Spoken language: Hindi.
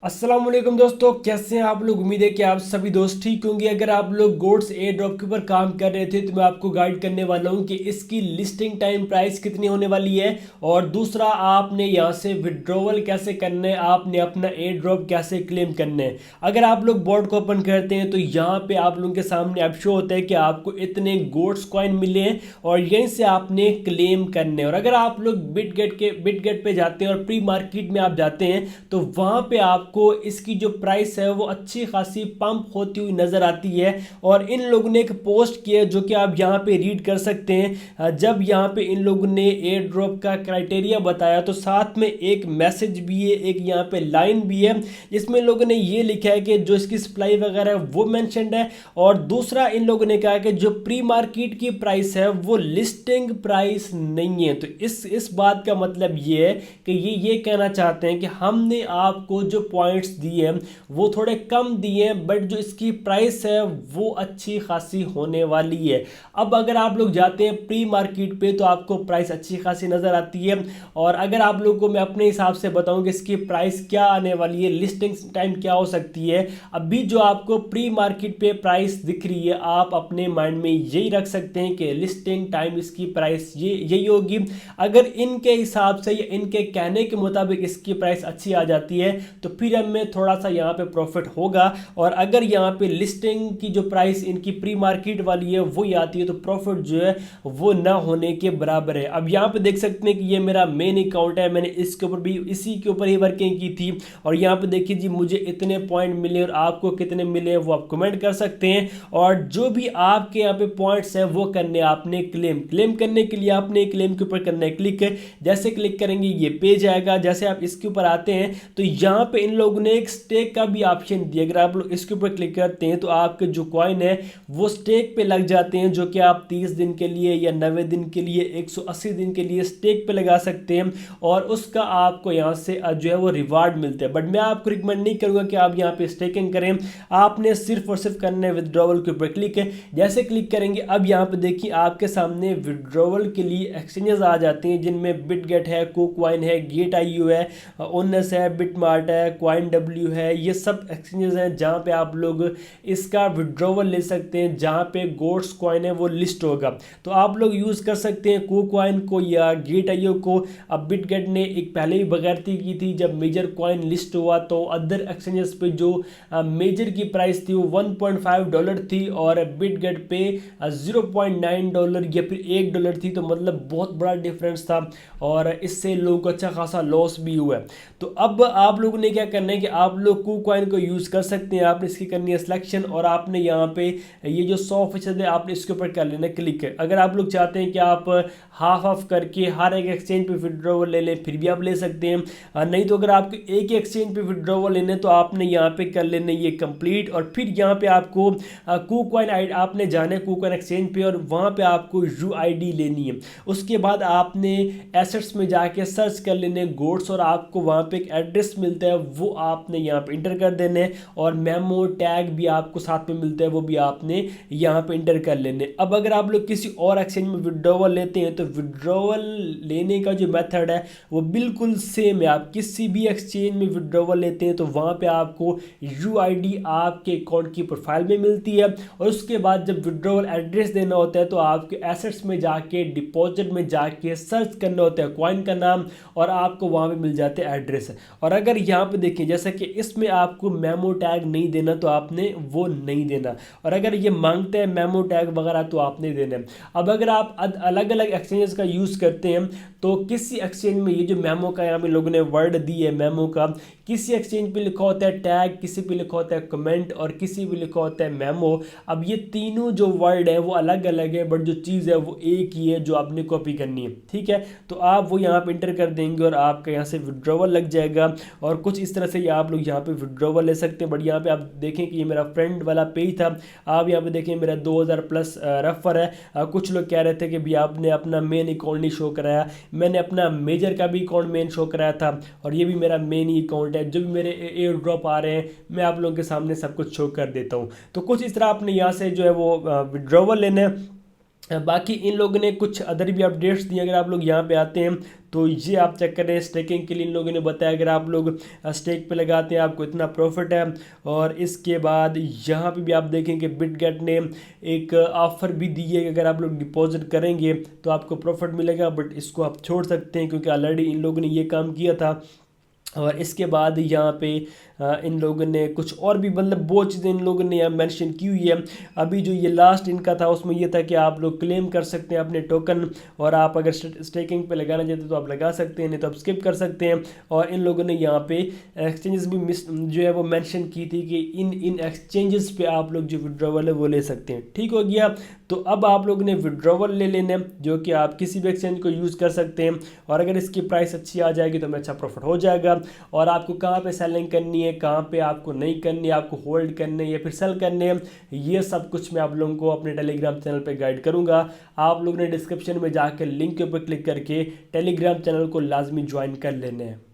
अस्सलाम वालेकुम दोस्तों, कैसे हैं आप लोग। उम्मीद है कि आप सभी दोस्त ठीक होंगे। अगर आप लोग गोड्स एयर ड्रॉप के ऊपर काम कर रहे थे तो मैं आपको गाइड करने वाला हूं कि इसकी लिस्टिंग टाइम प्राइस कितनी होने वाली है, और दूसरा आपने यहां से विड्रॉवल कैसे करना है, आपने अपना एयर ड्रॉप कैसे क्लेम करना है। अगर आप लोग बोर्ड को ओपन करते हैं तो यहाँ पे आप लोगों के सामने अब शो होता है कि आपको इतने गोड्स कॉइन मिले हैं और यहीं से आपने क्लेम करने हैं। और अगर आप लोग बिटगेट पे जाते हैं और प्री मार्केट में आप जाते हैं तो वहां पे आपको इसकी जो प्राइस है वो अच्छी खासी पंप होती हुई नजर आती है। और इन लोगों ने एक पोस्ट किया जो कि आप यहाँ पे रीड कर सकते हैं। जब यहाँ पे इन लोगों ने एयर ड्रॉप का क्राइटेरिया बताया तो साथ में एक मैसेज भी है, एक यहाँ पे लाइन भी है जिसमें लोगों ने ये लिखा है कि जो इसकी सप्लाई वगैरह है वो मैंशनड है। और दूसरा इन लोगों ने कहा कि जो प्री मार्केट की प्राइस है वो लिस्टिंग प्राइस नहीं है। तो इस बात का मतलब ये है कि ये कहना चाहते हैं कि हमने आपको जो पॉइंट्स दिए हैं वो थोड़े कम दिए हैं, बट जो इसकी प्राइस है वो अच्छी खासी होने वाली है। अब अगर आप लोग जाते हैं प्री मार्केट पे तो आपको प्राइस अच्छी खासी नज़र आती है। और अगर आप लोगों को मैं अपने हिसाब से बताऊं कि इसकी प्राइस क्या आने वाली है, लिस्टिंग टाइम क्या हो सकती है, अभी जो आपको प्री मार्केट पे प्राइस दिख रही है आप अपने माइंड में यही रख सकते हैं कि लिस्टिंग टाइम इसकी प्राइस यही होगी। अगर इनके हिसाब से या इनके कहने के मुताबिक इसकी प्राइस अच्छी आ जाती है तो फिर हमें थोड़ा सा यहाँ पे प्रॉफिट होगा। और अगर यहाँ पे लिस्टिंग की जो प्राइस इनकी प्री मार्केट वाली है वो आती है तो प्रॉफिट जो है वो ना होने के बराबर है। अब यहाँ पे देख सकते हैं कि ये मेरा मेन अकाउंट है, मैंने इसके ऊपर भी इसी के ऊपर ही वर्किंग की थी। और यहाँ पे देखिए जी मुझे इतने पॉइंट मिले और आपको कितने मिले वो आप कमेंट कर सकते हैं। और जो भी आपके यहाँ पे पॉइंट्स है वो करने आपने क्लेम करने के लिए आपने क्लेम के ऊपर करना है क्लिक। जैसे क्लिक करेंगे ये पेज आएगा। जैसे आप इसके ऊपर आते हैं तो यहाँ पे इन लोगों ने एक स्टेक का भी ऑप्शन दिया। अगर आप लोग इसके ऊपर क्लिक करते हैं तो आपके जो कॉइन है वो स्टेक पे लग जाते हैं, जो कि आप 30 दिन के लिए या 90 दिन के लिए 180 दिन के लिए स्टेक पे लगा सकते हैं और उसका आपको यहाँ से जो है वो रिवार्ड मिलते हैं। बट मैं आपको रिकमेंड नहीं करूँगा कि आप यहाँ पे स्टेकिंग करें, आपने सिर्फ और सिर्फ करना है विदड्रॉवल के ऊपर क्लिक है। जैसे क्लिक करेंगे अब यहाँ पे देखिए आपके सामने विदड्रॉवल के लिए एक्सचेंजेस आ जाते हैं जिनमें बिटगेट है, कोकवाइन है, गेट आईयू है, ओनस है, बिटमार्ट है, कॉइन डब्ल्यू है। ये सब एक्सचेंजेस हैं जहाँ पे आप लोग इसका विड्रॉवल ले सकते हैं, जहाँ पे गोड्स कॉइन है वो लिस्ट होगा। तो आप लोग यूज़ कर सकते हैं कोकवाइन को या गेट आईओ को। अब बिटगेट ने एक पहले ही बगैरती की थी, जब मेजर कॉइन लिस्ट हुआ तो अदर एक्सचेंजेस पे जो मेजर की प्राइस थी वो $1.5 थी और बिटगेट पे $0.9 या फिर $1 थी। तो मतलब बहुत बड़ा डिफरेंस था और इससे लोगों को अच्छा खासा लॉस भी हुआ है। तो अब आप लोगों ने क्या करना है कि आप लोग कूकॉइन को यूज़ कर सकते हैं। आपने इसकी करनी है सिलेक्शन और आपने यहाँ पे ये जो 100% है आपने इसके ऊपर कर लेना क्लिक है। अगर आप लोग चाहते हैं कि आप हाफ ऑफ करके हर एक एक्सचेंज पे विड्रॉवल ले लें फिर भी आप ले सकते हैं, नहीं तो अगर आपको एक ही एक्सचेंज पे विड्रॉवल लेने तो आपने यहाँ पे कर लेना ये कंप्लीट। और फिर यहाँ पे आपको कूकॉइन आपने जाना है कूकॉइन एक्सचेंज पे और वहाँ पे आपको UID लेनी है। उसके बाद आपने एसेट्स में जाके सर्च कर लेने गोड्स और आपको वहाँ पे एक एड्रेस मिलता है वो आपने यहाँ पे इंटर कर देने और मेमो टैग भी आपको साथ में मिलता है वो भी आपने यहाँ पे इंटर कर लेने। अब अगर आप लोग किसी और एक्सचेंज में विड्रॉवल लेते हैं तो विड्रॉवल लेने का जो मेथड है वो बिल्कुल सेम है। आप किसी भी एक्सचेंज में विड्रॉवल लेते हैं तो वहाँ पे आपको UID आपके अकाउंट की प्रोफाइल में मिलती है और उसके बाद जब विड्रॉवल एड्रेस देना होता है तो आपके एसेट्स में जाके डिपॉजिट में जाके सर्च करना होता है कॉइन का नाम और आपको वहाँ पे मिल जाते हैं एड्रेस। और अगर यहाँ पे देखिए जैसा कि इसमें आपको मेमो टैग नहीं देना तो आपने वो नहीं देना, और अगर ये मांगते हैं मेमो टैग वगैरह तो आपने देना है। अब अगर आप अलग अलग एक्सचेंजेस का यूज़ करते हैं तो किसी एक्सचेंज में ये जो मेमो का यहाँ पे लोगों ने वर्ड दी है मेमो का, किसी एक्सचेंज पे लिखा होता है टैग, किसी पे लिखा होता है कमेंट और किसी पे लिखा होता है मेमो। अब ये तीनों जो वर्ड है वो अलग अलग है बट जो चीज़ है वो एक ही है जो आपने कॉपी करनी है। ठीक है, तो आप वो यहाँ पे इंटर कर देंगे और आपका यहाँ से विड्रॉवल लग जाएगा और कुछ इस तरह से आप लोग यहाँ पे विड्रॉवल ले सकते हैं। बट यहाँ पे आप देखें कि ये मेरा फ्रेंड वाला पेज था, आप यहाँ पे देखें मेरा 2000 प्लस रेफर है। कुछ लोग कह रहे थे कि भी आपने अपना मेन अकाउंट नहीं शो कराया, मैंने अपना मेजर का भी अकाउंट मेन शो कराया था और ये भी मेरा मेन ही अकाउंट है। जो भी मेरे एयर ड्रॉप आ रहे हैं मैं आप लोगों के सामने सब कुछ शो कर देता हूँ। तो कुछ इस तरह आपने यहाँ से जो है वो विड्रॉवल लेना है। बाकी इन लोगों ने कुछ अदर भी अपडेट्स दिए। अगर आप लोग यहाँ पे आते हैं तो ये आप चेक कर रहे हैं, स्टेकिंग के लिए इन लोगों ने बताया अगर आप लोग स्टेक पे लगाते हैं आपको इतना प्रॉफिट है। और इसके बाद यहाँ पे भी आप देखें कि बिटगेट ने एक ऑफ़र भी दी है कि अगर आप लोग डिपॉजिट करेंगे तो आपको प्रॉफिट मिलेगा, बट इसको आप छोड़ सकते हैं क्योंकि ऑलरेडी इन लोगों ने ये काम किया था। और इसके बाद यहाँ पे इन लोगों ने कुछ और भी मतलब बहुत चीज़ें इन लोगों ने यहाँ मेंशन की हुई है। अभी जो ये लास्ट इनका था उसमें ये था कि आप लोग क्लेम कर सकते हैं अपने टोकन, और आप अगर स्टेकिंग पे लगाना चाहते हैं तो आप लगा सकते हैं, नहीं तो आप स्किप कर सकते हैं। और इन लोगों ने यहाँ पे एक्सचेंजेस भी जो है वो मेंशन की थी कि इन एक्सचेंजेस पे आप लोग जो विड्रॉवल है वो ले सकते हैं। ठीक हो गया। तो अब आप लोग ने विड्रॉवल ले लेने जो कि आप किसी भी एक्सचेंज को यूज़ कर सकते हैं, और अगर इसकी प्राइस अच्छी आ जाएगी तो हमें अच्छा प्रॉफिट हो जाएगा। और आपको कहाँ पे सेलिंग करनी है, कहाँ पे आपको नहीं करनी है, आपको होल्ड करने या फिर सेल करने हैं, ये सब कुछ मैं आप लोगों को अपने टेलीग्राम चैनल पे गाइड करूँगा। आप लोग ने डिस्क्रिप्शन में जाकर लिंक के ऊपर क्लिक करके टेलीग्राम चैनल को लाजमी ज्वाइन कर लेना है।